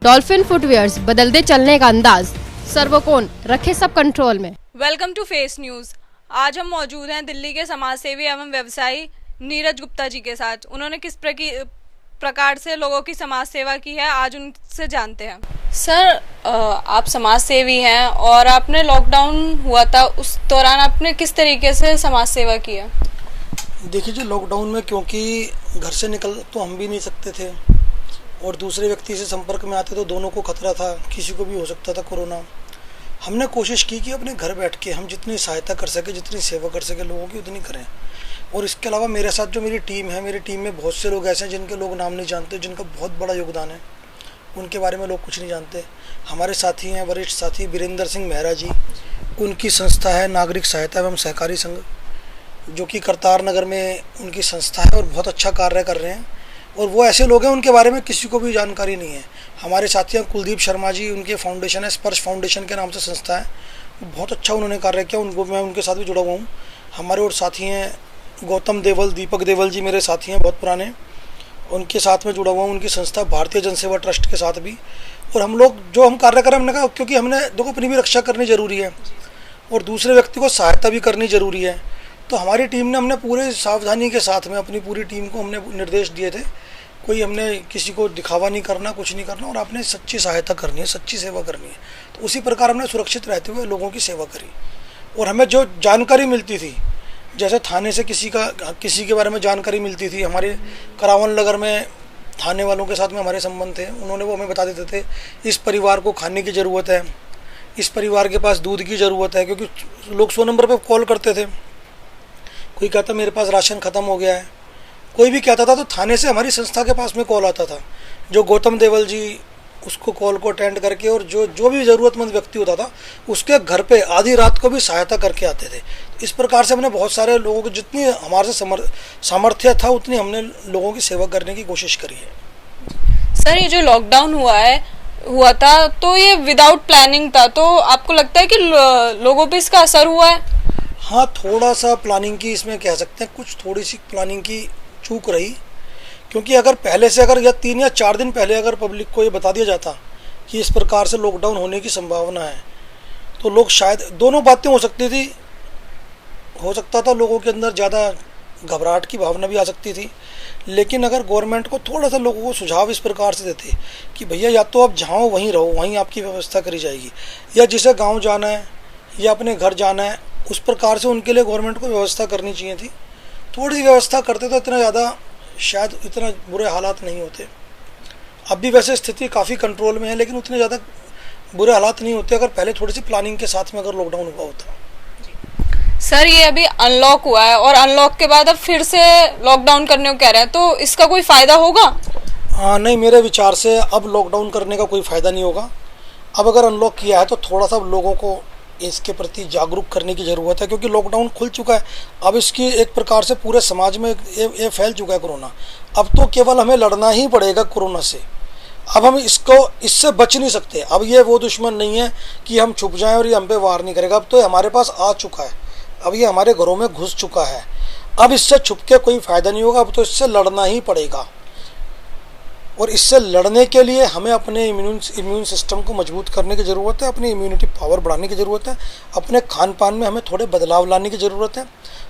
Dolphin footwears, बदलते चलने का अंदाज, सर्वकोण रखे सब कंट्रोल में। Welcome to Face News. आज हम मौजूद हैं दिल्ली के समाजसेवी एवं व्यवसायी नीरज गुप्ता जी के साथ। उन्होंने किस प्रकार से लोगों की समाज सेवा की है, आज उनसे जानते हैं। सर, आप समाज सेवी हैं और आपने लॉकडाउन हुआ था, उस दौरान आपने किस तरीके से समाज सेवा की है? देखिए जी, लॉकडाउन में क्योंकि घर से निकल तो हम भी नहीं सकते थे और दूसरे व्यक्ति से संपर्क में आते तो दोनों को खतरा था, किसी को भी हो सकता था कोरोना। हमने कोशिश की कि अपने घर बैठ के हम जितनी सहायता कर सके, जितनी सेवा कर सके लोगों की, उतनी करें। और इसके अलावा मेरे साथ जो मेरी टीम है, मेरी टीम में बहुत से लोग ऐसे हैं जिनके लोग नाम नहीं जानते, जिनका बहुत बड़ा योगदान है, उनके बारे में लोग कुछ नहीं जानते। हमारे साथी हैं वरिष्ठ साथी वीरेंद्र सिंह मेहरा जी, उनकी संस्था है नागरिक सहायता एवं सहकारी संघ, जो कि करतार नगर में उनकी संस्था है और बहुत अच्छा कार्य कर रहे हैं। और वो ऐसे लोग हैं उनके बारे में किसी को भी जानकारी नहीं है। हमारे साथी हैं कुलदीप शर्मा जी, उनके फाउंडेशन है स्पर्श फाउंडेशन के नाम से संस्था है, बहुत अच्छा उन्होंने कार्य किया, उनको मैं उनके साथ भी जुड़ा हुआ हूँ। हमारे और साथी हैं गौतम देवल, दीपक देवल जी मेरे साथी हैं बहुत पुराने, उनके साथ में जुड़ा हुआ हूँ, उनकी संस्था भारतीय जनसेवा ट्रस्ट के साथ भी। और हम लोग जो हम कार्य करें, हमने कहा क्योंकि हमने देखो अपनी भी रक्षा करनी ज़रूरी है और दूसरे व्यक्ति को सहायता भी करनी ज़रूरी है। तो हमारी टीम ने हमने पूरे सावधानी के साथ में अपनी पूरी टीम को हमने निर्देश दिए थे, कोई हमने किसी को दिखावा नहीं करना, कुछ नहीं करना, और आपने सच्ची सहायता करनी है, सच्ची सेवा करनी है। तो उसी प्रकार हमने सुरक्षित रहते हुए लोगों की सेवा करी। और हमें जो जानकारी मिलती थी, जैसे थाने से किसी के बारे में जानकारी मिलती थी, हमारे करावन नगर में थाने वालों के साथ में हमारे संबंध थे, उन्होंने वो हमें बता देते थे इस परिवार को खाने की ज़रूरत है, इस परिवार के पास दूध की ज़रूरत है, क्योंकि लोग 100 नंबर पर कॉल करते थे। कोई कहता मेरे पास राशन ख़त्म हो गया है, कोई भी कहता था, तो थाने से हमारी संस्था के पास में कॉल आता था, जो गौतम देवल जी उसको कॉल को अटेंड करके और जो भी ज़रूरतमंद व्यक्ति होता था उसके घर पे आधी रात को भी सहायता करके आते थे। इस प्रकार से हमने बहुत सारे लोगों को, जितनी हमारे से सामर्थ्य था उतनी हमने लोगों की सेवा करने की कोशिश करी है। सर, ये जो लॉकडाउन हुआ था तो ये विदाउट प्लानिंग था, तो आपको लगता है कि लोगों पे इसका असर हुआ है? हाँ, थोड़ा सा प्लानिंग की इसमें कह सकते हैं, कुछ थोड़ी सी प्लानिंग की चूक रही, क्योंकि अगर पहले से या 3 या 4 दिन पहले अगर पब्लिक को ये बता दिया जाता कि इस प्रकार से लॉकडाउन होने की संभावना है, तो लोग शायद दोनों बातें हो सकती थी। हो सकता था लोगों के अंदर ज़्यादा घबराहट की भावना भी आ सकती थी, लेकिन अगर गवर्नमेंट को थोड़ा सा लोगों को सुझाव इस प्रकार से देते कि भैया या तो आप जहाँ वहीं रहो, वहीं आपकी व्यवस्था करी जाएगी, या जिसे गाँव जाना है या अपने घर जाना है, उस प्रकार से उनके लिए गवर्नमेंट को व्यवस्था करनी चाहिए थी। थोड़ी सी व्यवस्था करते तो इतना ज़्यादा शायद इतना बुरे हालात नहीं होते। अब भी वैसे स्थिति काफ़ी कंट्रोल में है, लेकिन उतने ज़्यादा बुरे हालात नहीं होते अगर पहले थोड़ी सी प्लानिंग के साथ में अगर लॉकडाउन हुआ होता। सर, ये अभी अनलॉक हुआ है और अनलॉक के बाद अब फिर से लॉकडाउन करने को कह रहे हैं, तो इसका कोई फ़ायदा होगा? नहीं, मेरे विचार से अब लॉकडाउन करने का कोई फ़ायदा नहीं होगा। अब अगर अनलॉक किया है तो थोड़ा सा लोगों को इसके प्रति जागरूक करने की ज़रूरत है, क्योंकि लॉकडाउन खुल चुका है। अब इसकी एक प्रकार से पूरे समाज में ये फैल चुका है कोरोना। अब तो केवल हमें लड़ना ही पड़ेगा कोरोना से। अब हम इससे बच नहीं सकते। अब ये वो दुश्मन नहीं है कि हम छुप जाएं और ये हम पे वार नहीं करेगा। अब तो हमारे पास आ चुका है, अब ये हमारे घरों में घुस चुका है। अब इससे छुप के कोई फ़ायदा नहीं होगा, अब तो इससे लड़ना ही पड़ेगा। और इससे लड़ने के लिए हमें अपने इम्यून सिस्टम को मजबूत करने की ज़रूरत है, अपनी इम्यूनिटी पावर बढ़ाने की ज़रूरत है, अपने खान पान में हमें थोड़े बदलाव लाने की ज़रूरत है।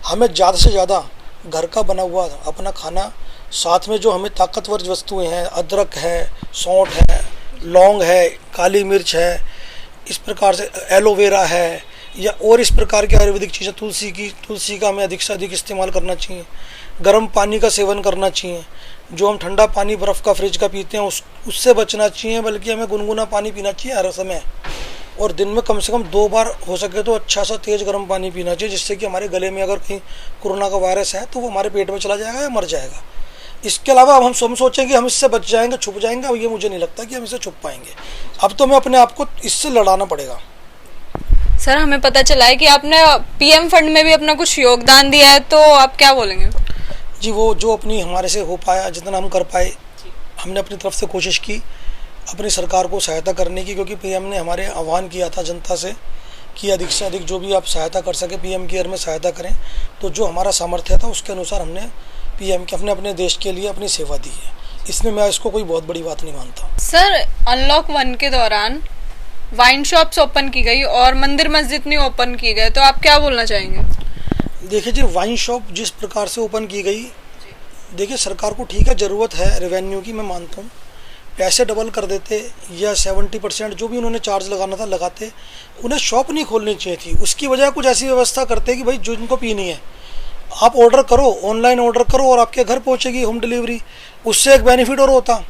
हमें ज़्यादा से ज़्यादा घर का बना हुआ अपना खाना, साथ में जो हमें ताकतवर वस्तुएं हैं, अदरक है, सौंठ है, लौंग है, काली मिर्च है, इस प्रकार से एलोवेरा है, या और इस प्रकार की आयुर्वेदिक चीज़ें, तुलसी का हमें अधिक से अधिक इस्तेमाल करना चाहिए। गर्म पानी का सेवन करना चाहिए। जो हम ठंडा पानी बर्फ़ का फ्रिज का पीते हैं उससे बचना चाहिए, बल्कि हमें गुनगुना पानी पीना चाहिए हर समय। और दिन में कम से कम 2 बार हो सके तो अच्छा सा तेज़ गर्म पानी पीना चाहिए, जिससे कि हमारे गले में अगर कहीं कोरोना का वायरस है तो वो हमारे पेट में चला जाएगा या मर जाएगा। इसके अलावा अब हम सोचें कि हम इससे बच जाएंगे, छुप जाएंगे, अब ये मुझे नहीं लगता कि हम इससे छुप पाएंगे। अब तो हमें अपने आप को इससे लड़ाना पड़ेगा। सर, हमें पता चला है कि आपने पीएम फंड में भी अपना कुछ योगदान दिया है, तो आप क्या बोलेंगे? जी, वो जो अपनी हमारे से हो पाया, जितना हम कर पाए, हमने अपनी तरफ से कोशिश की अपनी सरकार को सहायता करने की, क्योंकि पीएम ने हमारे आह्वान किया था जनता से कि अधिक से अधिक जो भी आप सहायता कर सके पीएम केयर में सहायता करें। तो जो हमारा सामर्थ्य था उसके अनुसार हमने पीएम के अपने देश के लिए अपनी सेवा दी है। इसमें मैं इसको कोई बहुत बड़ी बात नहीं मानता। सर, अनलॉक 1 के दौरान वाइन शॉप्स ओपन की गई और मंदिर मस्जिद नहीं ओपन की गए, तो आप क्या बोलना चाहेंगे? देखिए जी, वाइन शॉप जिस प्रकार से ओपन की गई, देखिए सरकार को ठीक है, ज़रूरत है रेवेन्यू की, मैं मानता हूँ, पैसे डबल कर देते या 70% जो भी उन्होंने चार्ज लगाना था लगाते, उन्हें शॉप नहीं खोलनी चाहिए थी। उसकी वजह कुछ ऐसी व्यवस्था करते कि भाई जो इनको पीनी है आप ऑर्डर करो, ऑनलाइन ऑर्डर करो और आपके घर पहुंचेगी होम डिलीवरी। उससे एक बेनिफिट और होता,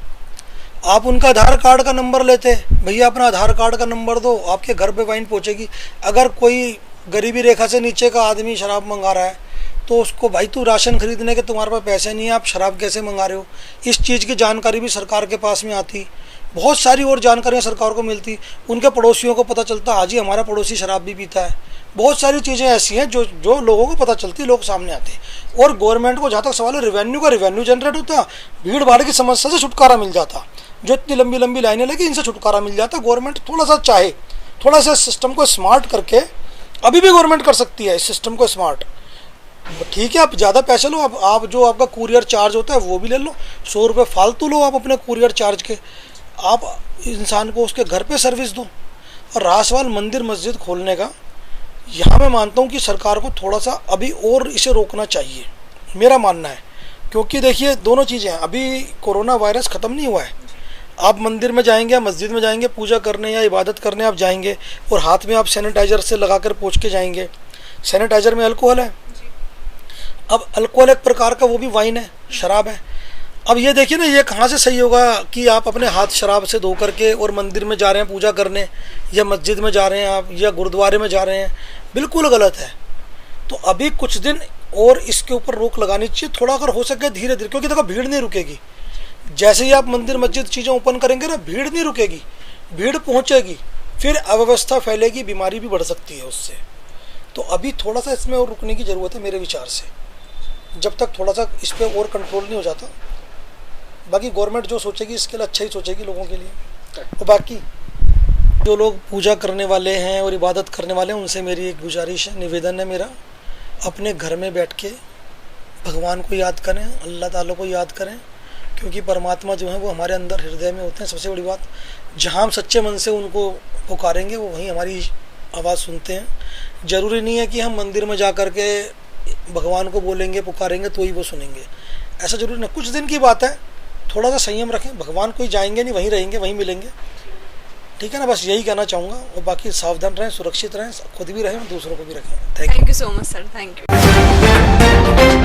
आप उनका आधार कार्ड का नंबर लेते, भैया अपना आधार कार्ड का नंबर दो, आपके घर पे वाइन पहुंचेगी। अगर कोई गरीबी रेखा से नीचे का आदमी शराब मंगा रहा है तो उसको, भाई तू राशन खरीदने के तुम्हारे पास पैसे नहीं है, आप शराब कैसे मंगा रहे हो, इस चीज़ की जानकारी भी सरकार के पास में आती। बहुत सारी और जानकारियाँ सरकार को मिलती, उनके पड़ोसियों को पता चलता, हाँ जी हमारा पड़ोसी शराब भी पीता है। बहुत सारी चीज़ें ऐसी हैं जो लोगों को पता चलती, लोग सामने आते। और गवर्नमेंट को जहाँ तक सवाल है रेवेन्यू का, रेवेन्यू जनरेट होता, भीड़ भाड़ की समस्या से छुटकारा मिल जाता। जो इतनी लंबी लंबी लाइनें लगी, इनसे छुटकारा मिल जाता। गवर्नमेंट थोड़ा सा चाहे, थोड़ा सा सिस्टम को स्मार्ट करके, अभी भी गवर्नमेंट कर सकती है इस सिस्टम को स्मार्ट। ठीक है, आप ज़्यादा पैसे लो, आप जो आपका कुरियर चार्ज होता है वो भी ले लो, 100 रुपये फालतू लो आप अपने कुरियर चार्ज के, आप इंसान को उसके घर पे सर्विस दो। और रहा सवाल मंदिर मस्जिद खोलने का, यहाँ मैं मानता हूँ कि सरकार को थोड़ा सा अभी और इसे रोकना चाहिए, मेरा मानना है। क्योंकि देखिए दोनों चीज़ें हैं, अभी कोरोना वायरस ख़त्म नहीं हुआ है। आप मंदिर में जाएंगे या मस्जिद में जाएंगे पूजा करने या इबादत करने आप जाएंगे और हाथ में आप सैनिटाइज़र से लगा कर पोंछ के जाएंगे। सैनिटाइज़र में अल्कोहल है, अब अल्कोहल एक प्रकार का वो भी वाइन है, शराब है। अब ये देखिए ना, ये कहाँ से सही होगा कि आप अपने हाथ शराब से धो करके और मंदिर में जा रहे हैं पूजा करने, या मस्जिद में जा रहे हैं आप, या गुरुद्वारे में जा रहे हैं, बिल्कुल गलत है। तो अभी कुछ दिन और इसके ऊपर रोक लगानी चाहिए, थोड़ा अगर हो सके धीरे धीरे, क्योंकि देखो भीड़ नहीं रुकेगी। जैसे ही आप मंदिर मस्जिद चीज़ें ओपन करेंगे ना, भीड़ नहीं रुकेगी, भीड़ पहुँचेगी, फिर अव्यवस्था फैलेगी, बीमारी भी बढ़ सकती है उससे। तो अभी थोड़ा सा इसमें और रुकने की ज़रूरत है मेरे विचार से, जब तक थोड़ा सा इस पर और कंट्रोल नहीं हो जाता। बाकी गवर्नमेंट जो सोचेगी इसके लिए अच्छा ही सोचेगी लोगों के लिए। और बाकी जो लोग पूजा करने वाले हैं और इबादत करने वाले हैं, उनसे मेरी एक गुजारिश है, निवेदन है मेरा, अपने घर में बैठ के भगवान को याद करें, अल्लाह ताला को याद करें, क्योंकि परमात्मा जो है वो हमारे अंदर हृदय में होते हैं। सबसे बड़ी बात, जहाँ हम सच्चे मन से उनको पुकारेंगे वो वहीं हमारी आवाज़ सुनते हैं। ज़रूरी नहीं है कि हम मंदिर में जा कर के भगवान को बोलेंगे पुकारेंगे तो ही वो सुनेंगे, ऐसा जरूरी नहीं। कुछ दिन की बात है, थोड़ा सा संयम रखें, भगवान कोई जाएंगे नहीं, वहीं रहेंगे, वहीं मिलेंगे, ठीक है ना। बस यही कहना चाहूँगा। और बाकी सावधान रहें, सुरक्षित रहें, खुद भी रहें, दूसरों को भी रखें। Thank you so much sir, thank you.